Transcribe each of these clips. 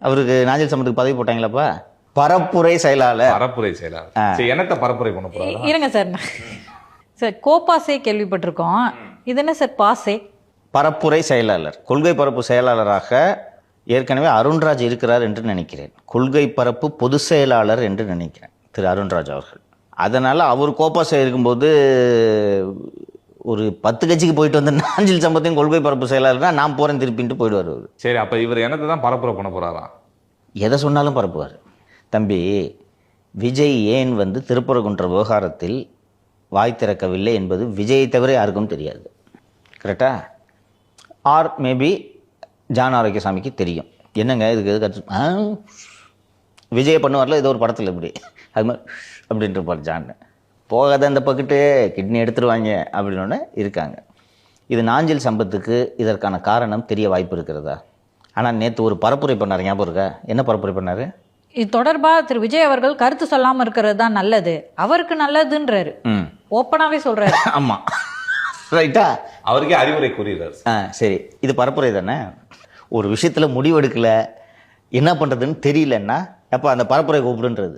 அவருக்கு நாஞ்சில் சம்பத்துக்கு பதவி போட்டாங்களாப்பா? பரப்புரை செயலாளர். பரப்புரை செயலாளர். சரி, என்னத்த பரப்புரை பண்ண போறாரு? இருங்க சார். சார் கோபாசே கேள்விப்பட்டிருக்கோம். இது என்ன சார் பாசே? பரப்புரை செயலாளர், கொள்கை பரப்பு செயலாளராக ஏற்கனவே அருண்ராஜ் இருக்கிறார் என்று நினைக்கிறேன். கொள்கை பரப்பு பொதுச் செயலாளர் என்று நினைக்கிறேன் திரு அருண்ராஜ் அவர்கள். அதனால் அவர் கோபாசே இருக்கும்போது ஒரு 10 கட்சிக்கு போயிட்டு வந்த நாஞ்சில் சம்பத்தையும் கொள்கை பரப்பு செயலாளர்னா நான் போகிறேன் திருப்பின்ட்டு போயிடுவார் அவர். சரி, அப்போ இவர் என்னத்தை தான் பரப்புரை பண்ண போறாரா? எதை சொன்னாலும் பரப்புவார். தம்பி, விஜய் ஏன் திருப்பரங்குன்ற விவகாரத்தில் வாய் திறக்கவில்லை என்பது விஜயை தவிர யாருக்கும் தெரியாது. கரெக்டா? ஆர் மேபி ஜான் ஆரோக்கியசாமிக்கு தெரியும். என்னங்க இதுக்கு எது கற்று விஜயை பண்ணுவார்ல ஏதோ ஒரு படத்தில் இப்படி அது மாதிரி அப்படின்ட்டு இருப்பார் ஜான். போகாத அந்த பக்கெட்டு கிட்னி எடுத்துருவாங்க அப்படின்னு இருக்காங்க. இது நாஞ்சில் சம்பத்துக்கு இதற்கான காரணம் தெரிய வாய்ப்பு இருக்கிறதா? ஆனால் நேற்று ஒரு பரப்புரை பண்ணார், ஞாபகம் இருக்கா? என்ன பரப்புரை பண்ணார்? இது தொடர்பாக திரு விஜய் அவர்கள் கருத்து சொல்லாமல் இருக்கிறது தான் நல்லது, அவருக்கு நல்லதுன்றாரு. ஓப்பனாகவே சொல்றாரு. ஆமாம், ரைட்டா? அவருக்கே அறிவுரை கூறுகிறார். சரி, இது பரப்புரை தானே. ஒரு விஷயத்தில் முடிவெடுக்கல, என்ன பண்ணுறதுன்னு தெரியலன்னா அப்போ அந்த பரப்புரை கூப்பிடுன்றது.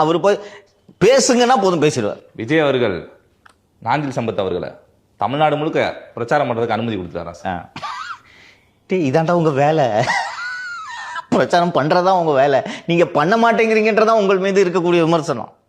அவர் போய் பேசுங்கன்னா போதும் பேசிடுவார். விஜய் அவர்கள் நாஞ்சில் சம்பத் அவர்களை தமிழ்நாடு முழுக்க பிரச்சாரம் பண்ணுறதுக்கு அனுமதி கொடுத்தாரா? இதாண்டா உங்கள் வேலை, பிரச்சாரம் பண்ணுறதா உங்கள் வேலை. நீங்கள் பண்ண மாட்டேங்கிறீங்கன்றதான் உங்கள் மீது இருக்கக்கூடிய விமர்சனம்.